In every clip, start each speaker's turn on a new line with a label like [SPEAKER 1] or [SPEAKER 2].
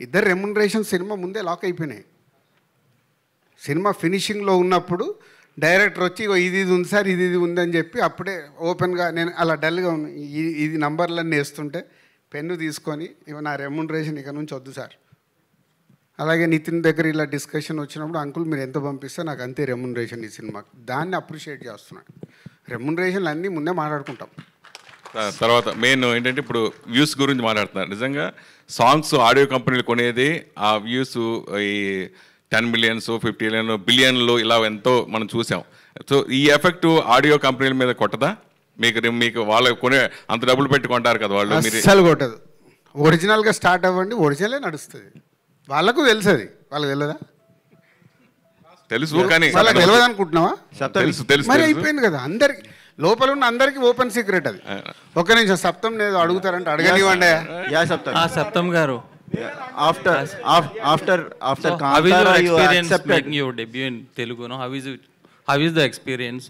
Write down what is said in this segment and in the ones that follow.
[SPEAKER 1] ఇద్దరు remuneration cinema ముందే lock అయిపోయినాయి. సినిమా ఫినిషింగ్లో ఉన్నప్పుడు డైరెక్టర్ వచ్చి ఇది ఉంది సార్, ఇది ఉందని చెప్పి అప్పుడే ఓపెన్గా నేను అలా డల్గా ఇది నంబర్లన్నీ వేస్తుంటే పెన్ను తీసుకొని ఇవి నా రెమ్యునరేషన్ ఇక నుంచి వద్దు సార్. అలాగే నితిన్ దగ్గర ఇలా డిస్కషన్ వచ్చినప్పుడు అంకుల్ మీరు ఎంత పంపిస్తే నాకు అంతే రెమ్యునరేషన్ ఈ సినిమాకి, దాన్ని అప్రిషియేట్ చేస్తున్నాను. రెమ్యునరేషన్లు అన్నీ ముందే మాట్లాడుకుంటాం.
[SPEAKER 2] తర్వాత మెయిన్ ఏంటంటే ఇప్పుడు వ్యూస్ గురించి మాట్లాడుతున్నారు. నిజంగా సాంగ్స్ ఆడియో కంపెనీలు కొనేది ఆ వ్యూస్ ఈ 10 మిలియన్స్ 50 బిలియన్లు ఇలా ఎంతో మనం చూసాం. సో ఈ ఎఫెక్ట్ ఆడియో కంపెనీల మీద కొట్టదా? మీకు వాళ్ళు కొనే అంత డబ్బులు పెట్టుకుంటారు కదా వాళ్ళు.
[SPEAKER 1] అస్సలు కొట్టదు. ఒరిజినల్గా స్టార్ట్ అవ్వండి, ఒరిజినలే నడుస్తుంది. వాళ్ళకు తెలుసు, అది వాళ్ళకి తెలియదా?
[SPEAKER 2] తెలుసు కానీ
[SPEAKER 1] వాళ్ళకి తెలియదు అనుకుంటున్నావా?
[SPEAKER 2] తెలుసు
[SPEAKER 1] మరి అయిపోయింది కదా. అందరికి లోపల ఉన్న అందరికి ఓపెన్ సీక్రెట్ అది. ఒక్క నిమిషం సప్తం నేను అడుగుతారంటే అడగనివ్వండి.
[SPEAKER 3] సప్తం గారు,
[SPEAKER 4] after
[SPEAKER 3] how is your
[SPEAKER 4] you
[SPEAKER 3] experience
[SPEAKER 4] accepted
[SPEAKER 3] making your debut in Telugu? No, how is the experience?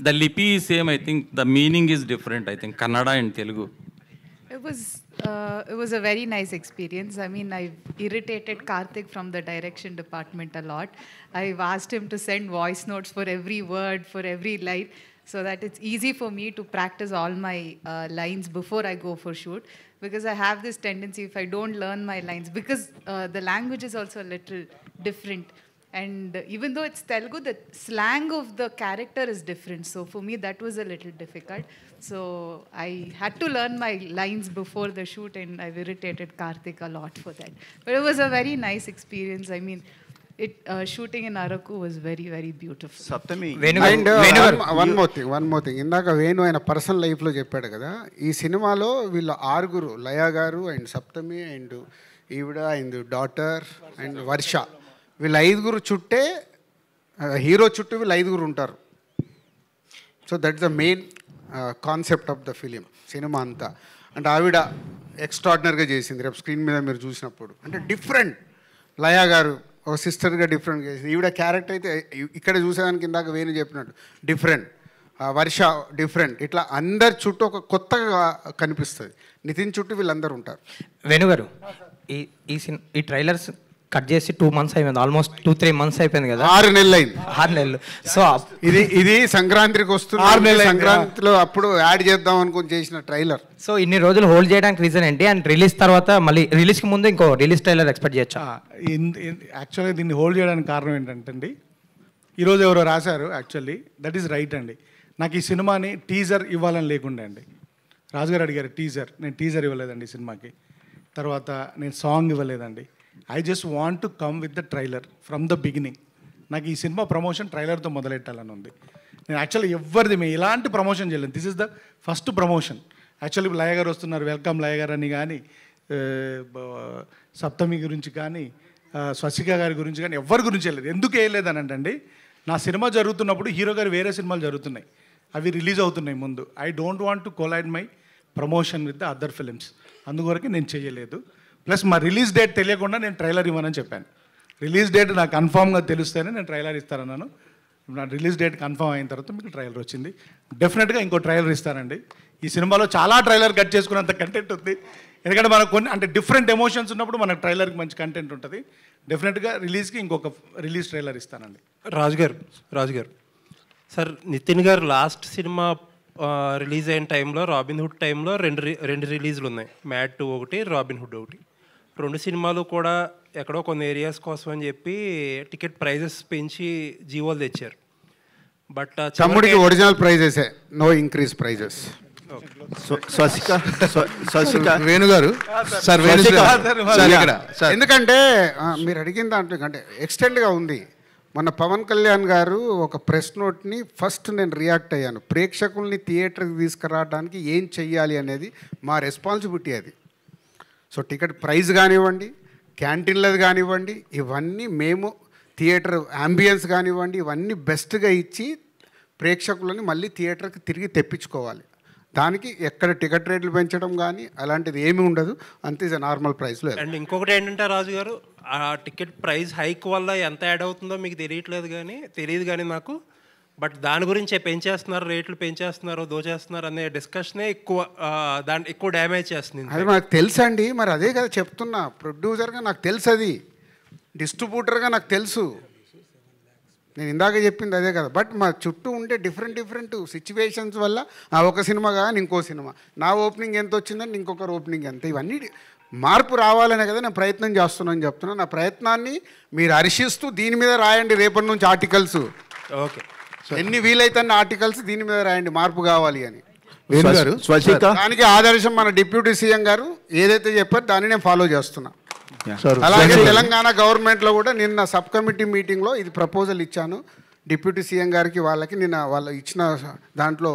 [SPEAKER 3] The lipi is same, I think the meaning is different, I think Kannada and Telugu.
[SPEAKER 5] It was a very nice experience. I mean, I've irritated Karthik from the direction department a lot. I've asked him to send voice notes for every word, for every line, so that it's easy for me to practice all my lines before I go for shoot. Because I have this tendency, if I don't learn my lines, because the language is also a little different. And even though it's Telugu, the slang of the character is different. So for me, that was a little difficult. So I had to learn my lines before the shoot, and I've irritated Karthik a lot for that. But it was a very nice experience. I mean, shooting in Araku was very, very beautiful.
[SPEAKER 4] Saptami.
[SPEAKER 1] And one more thing. ఇందాక వేణు ఆయన personal లైఫ్లో చెప్పాడు కదా, ఈ సినిమాలో వీళ్ళ 6 లయా గారు and Saptami and ఈవిడ అండ్ డాటర్ అండ్ వర్ష, వీళ్ళ 5 చుట్టే హీరో చుట్టూ వీళ్ళు 5 ఉంటారు. So that's the main concept of the film, cinema అంతా. అంటే ఆవిడ ఎక్స్ట్రాడినరీగా చేసింది. రేపు స్క్రీన్ మీద మీరు చూసినప్పుడు అంటే డిఫరెంట్. లయా గారు ఒక సిస్టర్గా డిఫరెంట్గా చేసింది. ఈవిడ క్యారెక్టర్ అయితే ఇక్కడ చూసేదానికి ఇందాక వేణు చెప్పినట్టు డిఫరెంట్, వర్ష డిఫరెంట్. ఇట్లా అందరి చుట్టూ ఒక కొత్తగా కనిపిస్తుంది. నితిన్ చుట్టూ వీళ్ళందరూ ఉంటారు.
[SPEAKER 6] వేణుగారు, ఈ ట్రైలర్స్ కట్ చేసి 2 months అయిపోయింది, ఆల్మోస్ట్ 2-3 months అయిపోయింది కదా.
[SPEAKER 1] 6 నెలలు అయింది.
[SPEAKER 6] 6 నెలలు. సో
[SPEAKER 1] ఇది సంక్రాంతికి వస్తుంది. 6 నెలలు సంక్రాంతిలో అప్పుడు యాడ్ చేద్దాం అనుకుని చేసిన ట్రైలర్.
[SPEAKER 6] సో ఇన్ని రోజులు హోల్డ్ చేయడానికి రీజన్ ఏంటి? అండ్ రిలీజ్ తర్వాత మళ్ళీ రిలీజ్కి ముందు ఇంకో రిలీజ్ ట్రైలర్ ఎక్స్పెక్ట్ చేయొచ్చా?
[SPEAKER 7] యాక్చువల్గా దీన్ని హోల్డ్ చేయడానికి కారణం ఏంటంటే అండి, ఈరోజు ఎవరో రాశారు, యాక్చువల్లీ దట్ ఈస్ రైట్ అండి. నాకు ఈ సినిమాని టీజర్ ఇవ్వాలని లేకుండే అండి. రాజుగారు అడిగారు టీజర్, నేను టీజర్ ఇవ్వలేదండి ఈ సినిమాకి. తర్వాత నేను సాంగ్ ఇవ్వలేదండి. I just want to come with the trailer from the beginning. నాకు ఈ సినిమా ప్రమోషన్ ట్రైలర్తో మొదలెట్టాలని ఉంది. నేను యాక్చువల్లీ ఎవరిది ఎలాంటి ప్రమోషన్ చేయలేదు. This is the first promotion. Actually Laya garu వస్తున్నారు, వెల్కమ్ లయ గారు అని కానీ, సప్తమి గురించి కానీ, స్వసిక గారి గురించి కానీ ఎవరి గురించి వెళ్ళలేదు. ఎందుకు వేయలేదని అంటే, నా సినిమా జరుగుతున్నప్పుడు హీరో గారు వేరే సినిమాలు జరుగుతున్నాయి, అవి రిలీజ్ అవుతున్నాయి ముందు. I don't want to collide my promotion with the other films. అందువరకు నేను చేయలేదు. ప్లస్ మా రిలీజ్ డేట్ తెలియకుండా నేను ట్రైలర్ ఇవ్వనని చెప్పాను. రిలీజ్ డేట్ నాకు కన్ఫామ్గా తెలిస్తేనే నేను ట్రైలర్ ఇస్తానన్నాను. నా రిలీజ్ డేట్ కన్ఫామ్ అయిన తర్వాత మీకు ట్రైలర్ వచ్చింది. డెఫినెట్గా ఇంకో ట్రైలర్ ఇస్తానండి. ఈ సినిమాలో చాలా ట్రైలర్ కట్ చేసుకున్నంత కంటెంట్ ఉంది. ఎందుకంటే మనకు కొన్ని అంటే డిఫరెంట్ ఎమోషన్స్ ఉన్నప్పుడు మనకు ట్రైలర్కి మంచి కంటెంట్ ఉంటుంది. డెఫినెట్గా రిలీజ్కి ఇంకొక రిలీజ్ ట్రైలర్ ఇస్తానండి.
[SPEAKER 8] రాజుగారు సార్, నితిన్ గారు లాస్ట్ సినిమా రిలీజ్ అయిన టైంలో, రాబిన్ హుడ్ టైంలో రెండు రిలీజ్లు ఉన్నాయి. మ్యాడ్ 2 ఒకటి, రాబిన్ హుడ్ ఒకటి. 2 సినిమాలు కూడా ఎక్కడో కొన్ని ఏరియాస్ కోసం అని చెప్పి టికెట్ ప్రైజెస్ పెంచి జీవోలు తెచ్చారు. బట్
[SPEAKER 1] తమ్ముడికి ఒరిజినల్ ప్రైజెసే, నో ఇంక్రీజ్ ప్రైజెస్. వేణుగారు సార్, ఎందుకంటే మీరు అడిగిన దాంట్లో అంటే ఎక్స్టెండ్గా ఉంది. మన పవన్ కళ్యాణ్ గారు ఒక ప్రెస్ నోట్ని ఫస్ట్ నేను రియాక్ట్ అయ్యాను. ప్రేక్షకుల్ని థియేటర్కి తీసుకురావడానికి ఏం చెయ్యాలి అనేది మా రెస్పాన్సిబిలిటీ అది. సో టికెట్ ప్రైస్ కానివ్వండి, క్యాంటీన్లది కానివ్వండి, ఇవన్నీ మేము థియేటర్ యాంబియన్స్ కానివ్వండి, ఇవన్నీ బెస్ట్గా ఇచ్చి ప్రేక్షకులని మళ్ళీ థియేటర్కి తిరిగి తెప్పించుకోవాలి. దానికి ఎక్కడ టికెట్ రేట్లు పెంచడం కానీ అలాంటిది ఏమీ ఉండదు. అంతే నార్మల్ ప్రైస్లో.
[SPEAKER 8] అండ్ ఇంకొకటి ఏంటంటే రాజుగారు, ఆ టికెట్ ప్రైస్ హైక్ వల్ల ఎంత యాడ్ అవుతుందో మీకు తెలియదు కానీ నాకు బట్ దాని గురించే పెంచేస్తున్నారు, రేట్లు పెంచేస్తున్నారు, దోచేస్తున్నారు అనే డిస్కషనే ఎక్కువ దాన్ని ఎక్కువ డ్యామేజ్ చేస్తుంది.
[SPEAKER 1] అది నాకు తెలుసు అండి, మరి అదే కదా చెప్తున్నా. ప్రొడ్యూసర్గా నాకు తెలుసు, అది డిస్ట్రిబ్యూటర్గా నాకు తెలుసు. నేను ఇందాక చెప్పింది అదే కదా. బట్ మా చుట్టూ ఉండే డిఫరెంట్ సిచ్యువేషన్స్ వల్ల ఆ ఒక సినిమా కానీ ఇంకో సినిమా, నా ఓపెనింగ్ ఎంత వచ్చిందని ఇంకొకరు ఓపెనింగ్ ఎంత, ఇవన్నీ మార్పు రావాలనే కదా నేను ప్రయత్నం చేస్తున్నాను చెప్తున్నా. నా ప్రయత్నాన్ని మీరు హర్షిస్తూ దీని మీద రాయండి రేపటి నుంచి ఆర్టికల్స్.
[SPEAKER 8] ఓకే,
[SPEAKER 1] ఎన్ని వీలైతే అన్ని ఆర్టికల్స్ దీని మీద రాయండి, మార్పు కావాలి అని. దానికి ఆదర్శం మన డిప్యూటీ సీఎం గారు ఏదైతే చెప్పారో దాన్ని నేను ఫాలో చేస్తున్నా. అలాగే తెలంగాణ గవర్నమెంట్లో కూడా నిన్న సబ్ కమిటీ మీటింగ్లో ఇది ప్రపోజల్ ఇచ్చాను డిప్యూటీ సీఎం గారికి. వాళ్ళకి నిన్న వాళ్ళు ఇచ్చిన దాంట్లో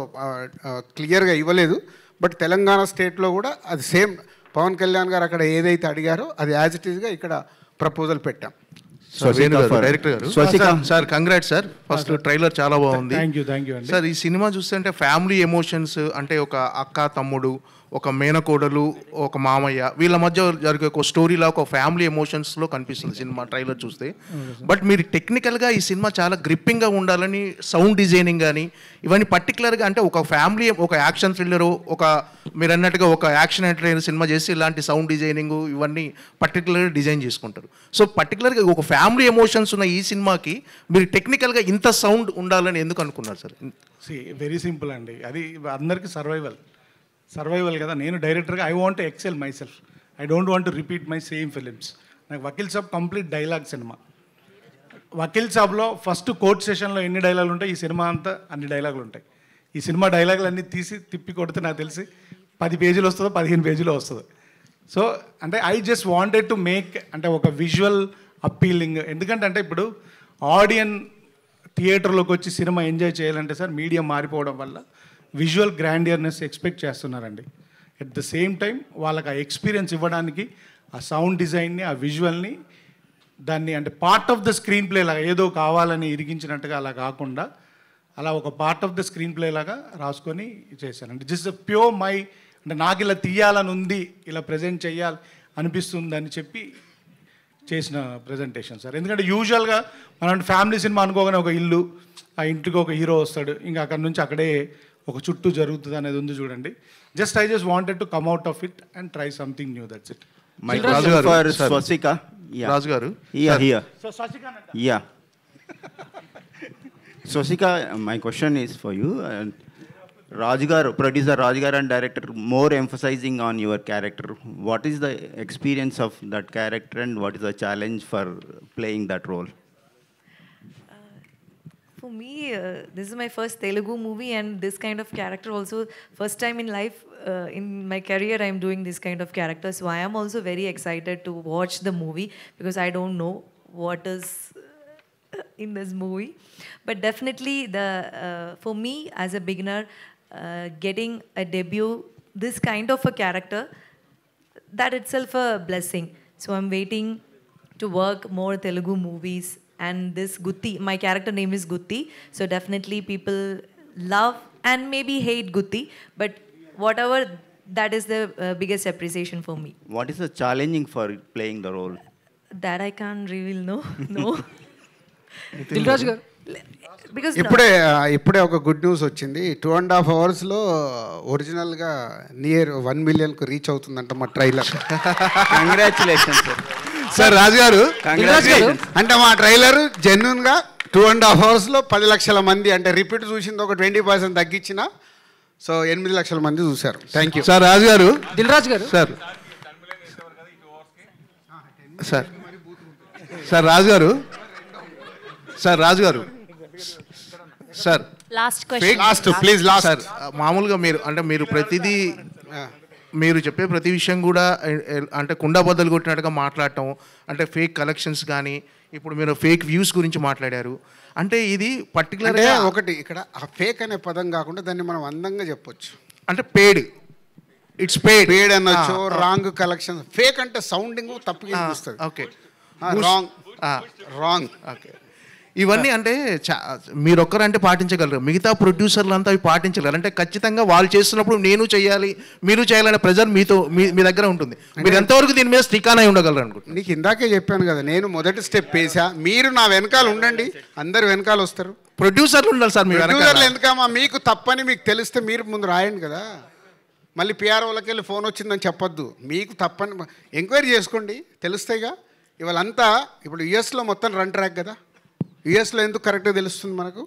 [SPEAKER 1] క్లియర్గా ఇవ్వలేదు. బట్ తెలంగాణ స్టేట్లో కూడా అది సేమ్ పవన్ కళ్యాణ్ గారు అక్కడ ఏదైతే అడిగారో అది యాజ్ ఇట్ ఈస్గా ఇక్కడ ప్రపోజల్ పెట్టాం.
[SPEAKER 4] డైరెక్టర్ గారు sir, congrats sir. First trailer చాలా బాగుంది.
[SPEAKER 7] థ్యాంక్ యూ
[SPEAKER 4] సార్, ఈ సినిమా చూస్తుంటే ఫ్యామిలీ ఎమోషన్స్ అంటే ఒక అక్క తమ్ముడు, ఒక మేనకోడలు, ఒక మామయ్య, వీళ్ళ మధ్య జరిగే ఒక స్టోరీలా ఒక ఫ్యామిలీ ఎమోషన్స్లో కనిపిస్తుంది సినిమా ట్రైలర్ చూస్తే. బట్ మీరు టెక్నికల్గా ఈ సినిమా చాలా గ్రిప్పింగ్గా ఉండాలని సౌండ్ డిజైనింగ్ కానీ ఇవన్నీ పర్టికులర్గా అంటే ఒక ఫ్యామిలీ, ఒక యాక్షన్ థ్రిల్లరు, ఒక మీరు అన్నట్టుగా ఒక యాక్షన్ ఎంటర్టైనర్ సినిమా చేసి ఇలాంటి సౌండ్ డిజైనింగ్ ఇవన్నీ పర్టికులర్గా డిజైన్ చేసుకుంటారు. సో పర్టికులర్గా ఒక ఫ్యామిలీ ఎమోషన్స్ ఉన్న ఈ సినిమాకి మీరు టెక్నికల్గా ఇంత సౌండ్ ఉండాలని ఎందుకు అనుకున్నారు సార్?
[SPEAKER 7] వెరీ సింపుల్ అండి, అది అందరికీ సర్వైవల్ కదా. నేను డైరెక్టర్గా I want to excel myself, I don't want to repeat my same films. నాకు వకీల్ సాబ్ కంప్లీట్ డైలాగ్ సినిమా. వకీల్ సాబ్లో ఫస్ట్ కోర్ట్ సెషన్లో ఎన్ని డైలాగులు ఉంటాయి, ఈ సినిమా అంతా అన్ని డైలాగులు ఉంటాయి. ఈ సినిమా డైలాగులు అన్నీ తీసి తిప్పి కొడితే నాకు తెలిసి 10 పేజీలు వస్తుందో 15 పేజీలో వస్తుంది. సో అంటే I just wanted to make అంటే ఒక విజువల్ అప్పీలింగ్. ఎందుకంటే అంటే ఇప్పుడు ఆడియన్ థియేటర్లోకి వచ్చి సినిమా ఎంజాయ్ చేయాలంటే సార్ మీడియం మారిపోవడం వల్ల విజువల్ గ్రాండియర్నెస్ ఎక్స్పెక్ట్ చేస్తున్నారండి. ఎట్ ద సేమ్ టైం వాళ్ళకి ఆ ఎక్స్పీరియన్స్ ఇవ్వడానికి ఆ సౌండ్ డిజైన్ని, ఆ విజువల్ని, దాన్ని అంటే part of the screen play లాగా ఏదో కావాలని ఇరిగించినట్టుగా అలా కాకుండా అలా ఒక part of the screen play లాగా రాసుకొని చేశానండి. దిస్ ఇస్ ప్యూర్ మై అంటే నాకు ఇలా తీయాలని ఉంది, ఇలా ప్రజెంట్ చేయాలి అనిపిస్తుందని చెప్పి చేసిన ప్రజెంటేషన్ సార్. ఎందుకంటే యూజువల్గా మనం ఫ్యామిలీ సినిమా అనుకోగానే ఒక ఇల్లు, ఆ ఇంటికి ఒక హీరో వస్తాడు, ఇంకా అక్కడ నుంచి అక్కడే ఒక చుట్టూ జరుగుతుంది అనేది ఉంది చూడండి. I just wanted to come out of it and try something new. That's it.
[SPEAKER 4] Raju garu,
[SPEAKER 9] Swastika, my question is for you. Rajgar, producer Rajgar and director more emphasizing on your character. What is the experience of that character and what is the challenge for playing that role?
[SPEAKER 10] For me, this is my first Telugu movie and this kind of character also first time in life, in my career I am doing this kind of character. So I am also very excited to watch the movie because I don't know what is in this movie. But definitely for me as a beginner, getting a debut, this kind of a character, that itself a blessing. So I'm waiting to work more Telugu movies. And this Gutti, my character name is Gutti. So definitely people love and maybe hate Gutti. But whatever, that is the biggest appreciation for me.
[SPEAKER 9] What is the challenging for playing the role?
[SPEAKER 10] That I can't reveal, no.
[SPEAKER 1] Dil Raju గారు,
[SPEAKER 10] Because
[SPEAKER 1] ఇప్పుడే ఒక good news వచ్చింది. 2.5 అవర్స్లో ఒరిజినల్గా near 1 మిలియన్కు reach అవుతుందంట మా trailer.
[SPEAKER 9] Congratulations
[SPEAKER 1] sir రాజు గారు, అంటే మా ట్రైలర్ జెన్యున్గా 2.5 అవర్స్లో 10 లక్షల మంది అంటే రిపీట్ చూసింది ఒక 20% తగ్గించిన, సో 8 లక్షల మంది చూశారు. Thank you
[SPEAKER 4] sir. రాజు గారు,
[SPEAKER 1] దిల్రాజు గారు
[SPEAKER 4] సార్ సార్ సార్ రాజు గారు, సార్
[SPEAKER 1] ప్లీజ్ లాస్ట్.
[SPEAKER 4] సార్ మామూలుగా మీరు ప్రతిదీ మీరు చెప్పే ప్రతి విషయం కూడా అంటే కుండ బద్దలు కొట్టినట్టుగా మాట్లాడటం, అంటే ఫేక్ కలెక్షన్స్ కానీ ఇప్పుడు మీరు ఫేక్ వ్యూస్ గురించి మాట్లాడారు. అంటే ఇది పర్టికులర్గా
[SPEAKER 1] ఒకటి ఇక్కడ ఆ ఫేక్ అనే పదం కాకుండా దాన్ని మనం అందంగా చెప్పొచ్చు.
[SPEAKER 4] అంటే పేడ్, ఇట్స్ పేడ్
[SPEAKER 1] అనొచ్చు, రాంగ్ కలెక్షన్. ఫేక్ అంటే సౌండింగ్ తప్పుగా అనిపిస్తుంది.
[SPEAKER 4] Okay,
[SPEAKER 1] wrong.
[SPEAKER 4] ఓకే. ఇవన్నీ అంటే మీరు ఒక్కరంటే పాటించగలరు, మిగతా ప్రొడ్యూసర్లు అంతా అవి పాటించగలరు. అంటే ఖచ్చితంగా వాళ్ళు చేస్తున్నప్పుడు నేను చేయాలి మీరు చేయాలనే ప్రెజర్ మీ దగ్గర ఉంటుంది. మీరు ఎంతవరకు దీని మీద స్టికాన్ అయి ఉండగలరు అనుకుంటున్నాను.
[SPEAKER 1] నీకు ఇందాకే చెప్పాను కదా, నేను మొదటి స్టెప్ వేసా, మీరు నా వెనకాల ఉండండి, అందరు వెనకాల వస్తారు.
[SPEAKER 4] ప్రొడ్యూసర్లు ఉండాలి సార్,
[SPEAKER 1] ప్రొడ్యూసర్లు ఎందుకమ్మా, మీకు తప్పని మీకు తెలిస్తే మీరు ముందు రాయండి కదా. మళ్ళీ పిఆర్ఓలకి వెళ్ళి ఫోన్ వచ్చిందని చెప్పొద్దు. మీకు తప్పని ఎంక్వైరీ చేసుకోండి, తెలుస్తాయిగా. ఇవాళంతా ఇప్పుడు యుఎస్లో మొత్తం రన్ ట్రాక్ కదా. యుఎస్లో ఎందుకు కరెక్ట్గా తెలుస్తుంది మనకు,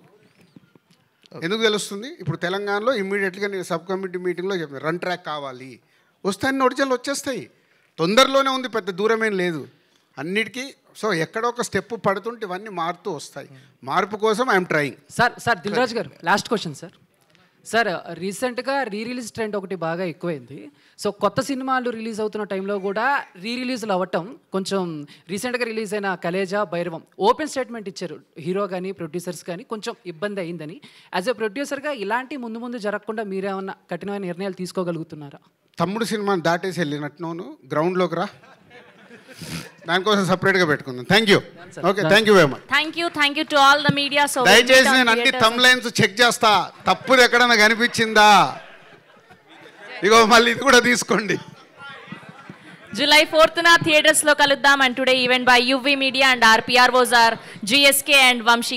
[SPEAKER 1] ఎందుకు తెలుస్తుంది? ఇప్పుడు తెలంగాణలో ఇమ్మీడియట్గా నేను సబ్ కమిటీ మీటింగ్లో చెప్పాను, రన్ ట్రాక్ కావాలి, వస్తాయని ఒరిజినల్ వచ్చేస్తాయి. తొందరలోనే ఉంది, పెద్ద దూరమేం లేదు అన్నిటికీ. సో ఎక్కడో ఒక స్టెప్ పడుతుంటే ఇవన్నీ మారుతూ వస్తాయి. మార్పు కోసం I'm trying.
[SPEAKER 11] Sir Dil Raju గారు, లాస్ట్ క్వశ్చన్ సార్ రీసెంట్గా రిలీజ్ ట్రెండ్ ఒకటి బాగా ఎక్కువైంది. సో కొత్త సినిమాలు రిలీజ్ అవుతున్న టైంలో కూడా రిలీజ్లు అవ్వటం, కొంచెం రీసెంట్గా రిలీజ్ అయిన కలేజా, భైరవం ఓపెన్ స్టేట్మెంట్ ఇచ్చారు హీరో కానీ ప్రొడ్యూసర్స్ కానీ, కొంచెం ఇబ్బంది అయిందని. యాజ్ ఎ ప్రొడ్యూసర్గా ఇలాంటి ముందు జరగకుండా మీరేమన్నా కఠినమైన నిర్ణయాలు తీసుకోగలుగుతున్నారా?
[SPEAKER 1] తమ్ముడు సినిమాని దాటేసి వెళ్ళినట్టును గ్రౌండ్లోకి రా, దానికోసం సపరేట్గా పెట్టుకుందాం. Thank you. Okay, thank you very much.
[SPEAKER 12] Thank you to all the media. So
[SPEAKER 1] దయచేసి నేను అన్ని థంబ్ లైన్స్ చెక్ చేస్తా, తప్పులు ఎక్కడన్నా కనిపించిందా ఇగో మళ్ళీ ఇది కూడా తీసుకోండి.
[SPEAKER 12] July 4th థియేటర్స్ లో కలుద్దాం. And today event by UV media and RPR was our GSK and Vamshi.